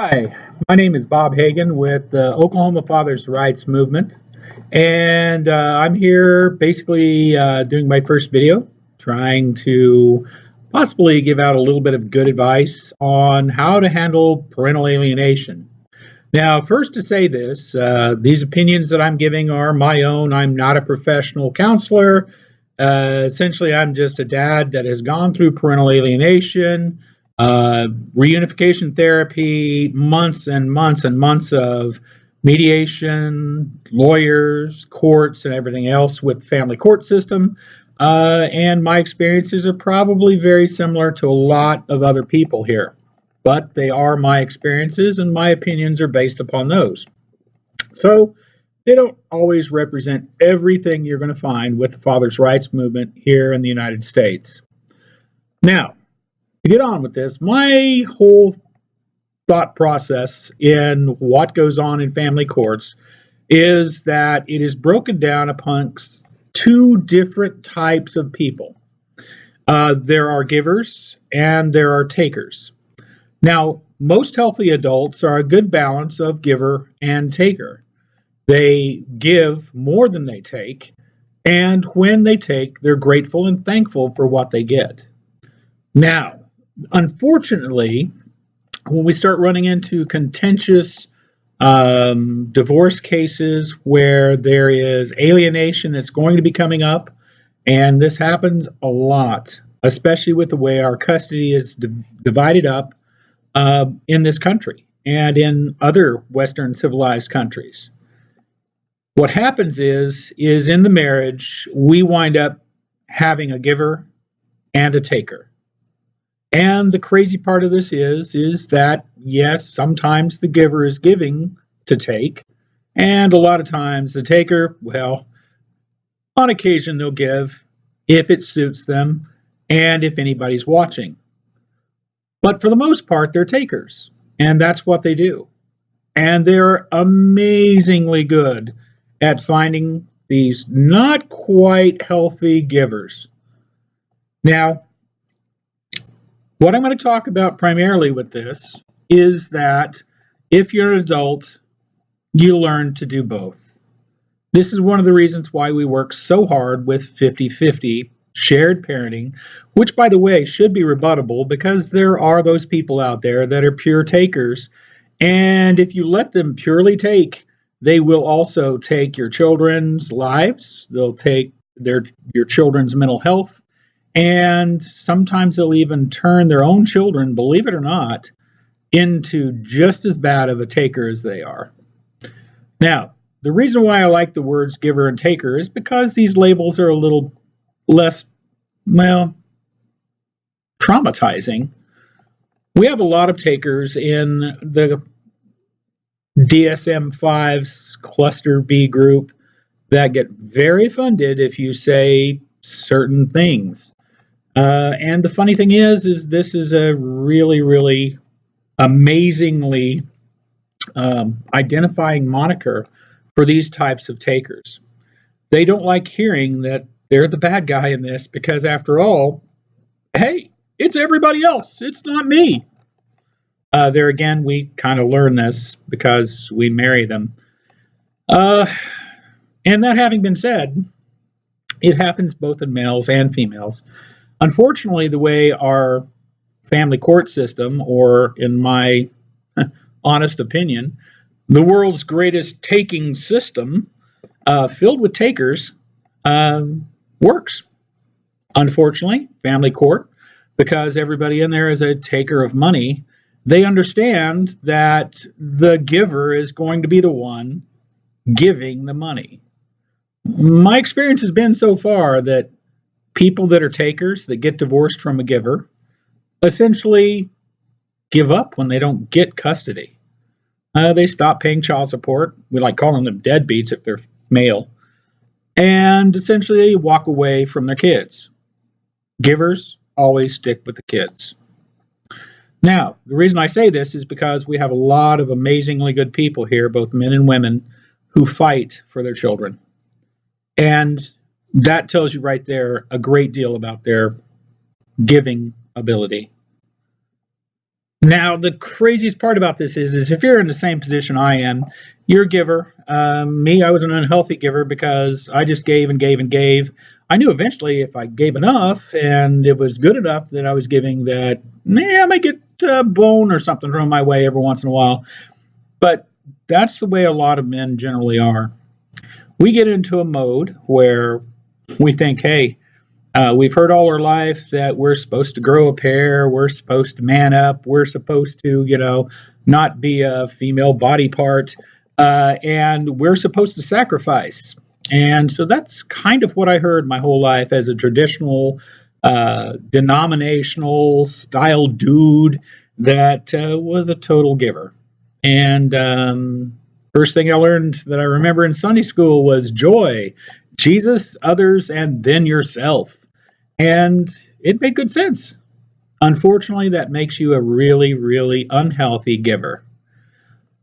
Hi, my name is Bob Hagan with the Oklahoma Fathers' Rights Movement, and I'm here basically doing my first video, trying to possibly give out a little bit of good advice on how to handle parental alienation. Now, first to say this, these opinions that I'm giving are my own. I'm not a professional counselor. Essentially, I'm just a dad that has gone through parental alienation, uh, reunification therapy, months and months and months of mediation, lawyers, courts, and everything else with the family court system. And my experiences are probably very similar to a lot of other people here, but they are my experiences, and my opinions are based upon those. So they don't always represent everything you're going to find with the Fathers' Rights Movement here in the United States. Now, to get on with this, my whole thought process in what goes on in family courts is that it is broken down amongst two different types of people. There are givers and there are takers. Now, most healthy adults are a good balance of giver and taker. They give more than they take, and when they take, they're grateful and thankful for what they get. Now, unfortunately, when we start running into contentious divorce cases where there is alienation that's going to be coming up, and this happens a lot, especially with the way our custody is divided up in this country and in other Western civilized countries. What happens is in the marriage we wind up having a giver and a taker. And the crazy part of this is that yes, sometimes the giver is giving to take, and a lot of times the taker, well, on occasion they'll give if it suits them and if anybody's watching. But for the most part, they're takers, and that's what they do. And they're amazingly good at finding these not quite healthy givers. Now, what I'm going to talk about primarily with this is that if you're an adult, you learn to do both. This is one of the reasons why we work so hard with 50-50 shared parenting, which, by the way, should be rebuttable because there are those people out there that are pure takers. And if you let them purely take, they will also take your children's lives, they'll take your children's mental health, and sometimes they'll even turn their own children, believe it or not, into just as bad of a taker as they are. Now, the reason why I like the words giver and taker is because these labels are a little less, well, traumatizing. We have a lot of takers in the DSM 5's cluster B group that get very offended if you say certain things. And the funny thing is this is a really, really amazingly identifying moniker for these types of takers. They don't like hearing that they're the bad guy in this because, after all, hey, it's everybody else. It's not me. There again, we kind of learn this because we marry them. Uh, and that having been said, it happens both in males and females. Unfortunately, the way our family court system, or in my honest opinion, the world's greatest taking system, filled with takers, works. Unfortunately, family court, because everybody in there is a taker of money, they understand that the giver is going to be the one giving the money. My experience has been so far that people that are takers that get divorced from a giver essentially give up when they don't get custody. They stop paying child support. We like calling them deadbeats if they're male. And essentially they walk away from their kids. Givers always stick with the kids. Now, the reason I say this is because we have a lot of amazingly good people here, both men and women, who fight for their children. And that tells you right there a great deal about their giving ability. Now, the craziest part about this is if you're in the same position I am, you're a giver. Me, I was an unhealthy giver because I just gave and gave and gave. I knew eventually if I gave enough and it was good enough that I was giving that, I might get a bone or something thrown my way every once in a while. But that's the way a lot of men generally are. We get into a mode where we think, hey, we've heard all our life that we're supposed to grow a pair, we're supposed to man up, we're supposed to, not be a female body part, and we're supposed to sacrifice. And so that's kind of what I heard my whole life as a traditional, denominational style dude that was a total giver. And first thing I learned that I remember in Sunday school was joy, Jesus, others, and then yourself. And it made good sense. Unfortunately, that makes you a really, really unhealthy giver.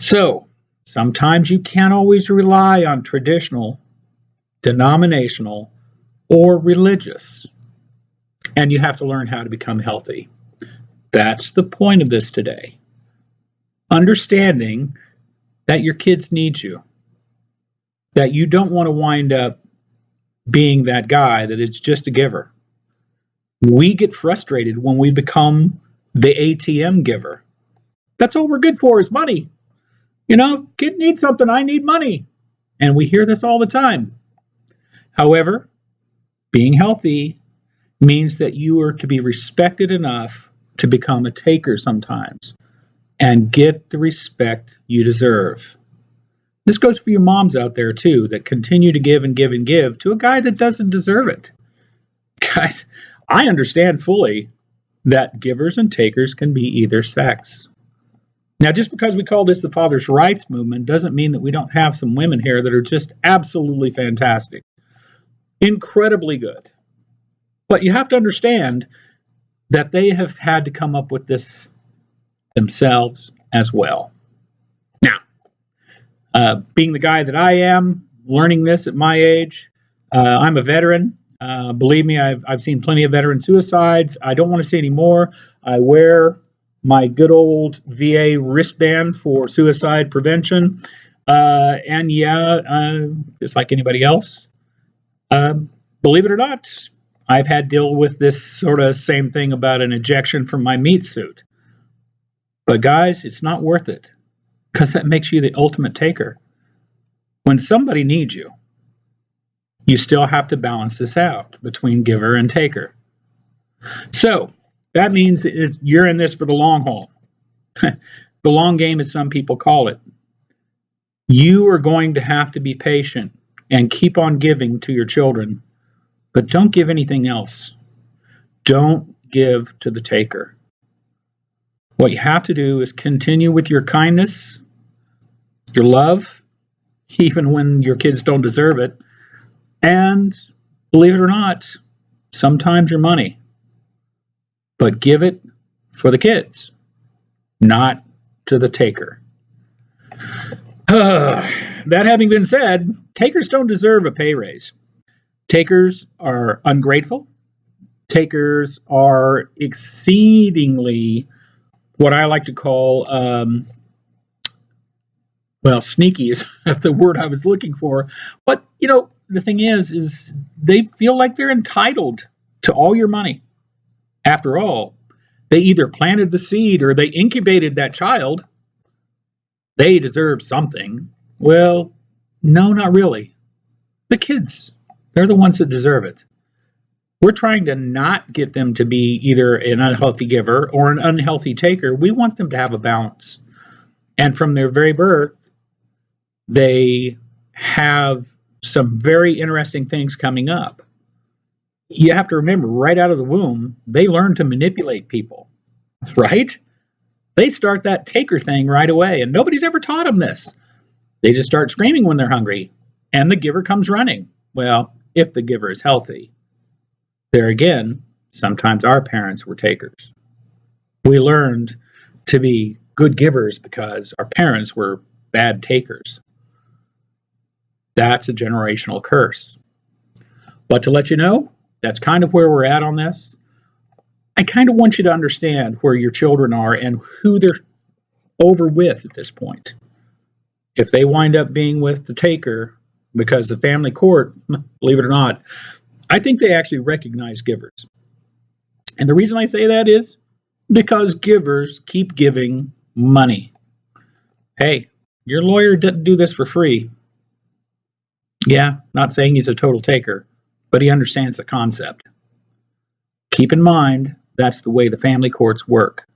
So sometimes you can't always rely on traditional, denominational, or religious. And you have to learn how to become healthy. That's the point of this today. Understanding that your kids need you. That you don't want to wind up being that guy that is just a giver. We get frustrated when we become the ATM giver. That's all we're good for is money. Kid needs something, I need money. And we hear this all the time. However, being healthy means that you are to be respected enough to become a taker sometimes and get the respect you deserve. This goes for you moms out there too that continue to give and give and give to a guy that doesn't deserve it. Guys, I understand fully that givers and takers can be either sex. Now, just because we call this the father's rights movement doesn't mean that we don't have some women here that are just absolutely fantastic, incredibly good. But you have to understand that they have had to come up with this themselves as well. Now, being the guy that I am, learning this at my age, I'm a veteran. Believe me, I've seen plenty of veteran suicides. I don't want to see any more. I wear my good old VA wristband for suicide prevention. And just like anybody else, believe it or not, I've had to deal with this sort of same thing about an ejection from my meat suit. But guys, it's not worth it because that makes you the ultimate taker. When somebody needs you, you still have to balance this out between giver and taker. So that means you're in this for the long haul. The long game, as some people call it. You are going to have to be patient and keep on giving to your children, but don't give anything else. Don't give to the taker. What you have to do is continue with your kindness, your love, even when your kids don't deserve it, and believe it or not, sometimes your money. But give it for the kids, not to the taker. That having been said, takers don't deserve a pay raise. Takers are ungrateful. Takers are exceedingly what I like to call, sneaky is the word I was looking for. But, the thing is they feel like they're entitled to all your money. After all, they either planted the seed or they incubated that child. They deserve something. Well, no, not really. The kids, they're the ones that deserve it. We're trying to not get them to be either an unhealthy giver or an unhealthy taker. We want them to have a balance. And from their very birth, they have some very interesting things coming up. You have to remember, right out of the womb, they learn to manipulate people, right? They start that taker thing right away, and nobody's ever taught them this. They just start screaming when they're hungry, and the giver comes running. Well, if the giver is healthy. There again, sometimes our parents were takers. We learned to be good givers because our parents were bad takers. That's a generational curse. But to let you know, that's kind of where we're at on this. I kind of want you to understand where your children are and who they're over with at this point. If they wind up being with the taker, because the family court, believe it or not, I think they actually recognize givers. And the reason I say that is because givers keep giving money. Hey, your lawyer didn't do this for free. Yeah, not saying he's a total taker, but he understands the concept. Keep in mind, that's the way the family courts work.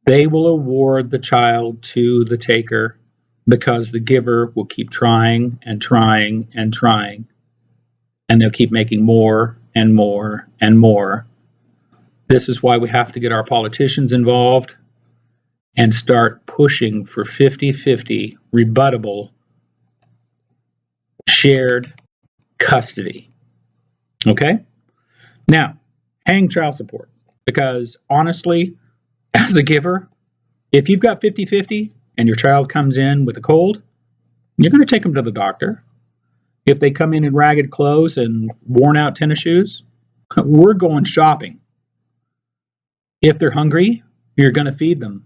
They will award the child to the taker because the giver will keep trying and trying and trying, and they'll keep making more and more and more. This is why we have to get our politicians involved and start pushing for 50-50 rebuttable shared custody. Okay? Now, hang child support. Because honestly, as a giver, if you've got 50-50 and your child comes in with a cold, you're going to take them to the doctor. If they come in ragged clothes and worn out tennis shoes, we're going shopping. If they're hungry, you're going to feed them.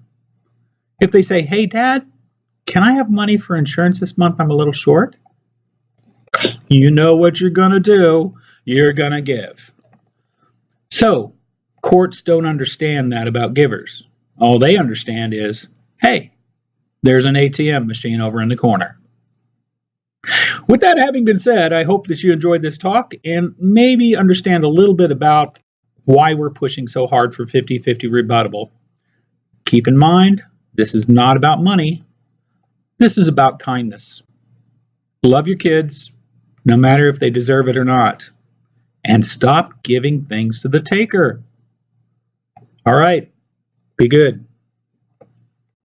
If they say, hey, Dad, can I have money for insurance this month? I'm a little short. You know what you're going to do. You're going to give. So, courts don't understand that about givers. All they understand is, hey, there's an ATM machine over in the corner. With that having been said, I hope that you enjoyed this talk and maybe understand a little bit about why we're pushing so hard for 50-50 rebuttable. Keep in mind, this is not about money. This is about kindness. Love your kids, no matter if they deserve it or not. And stop giving things to the taker. All right, be good.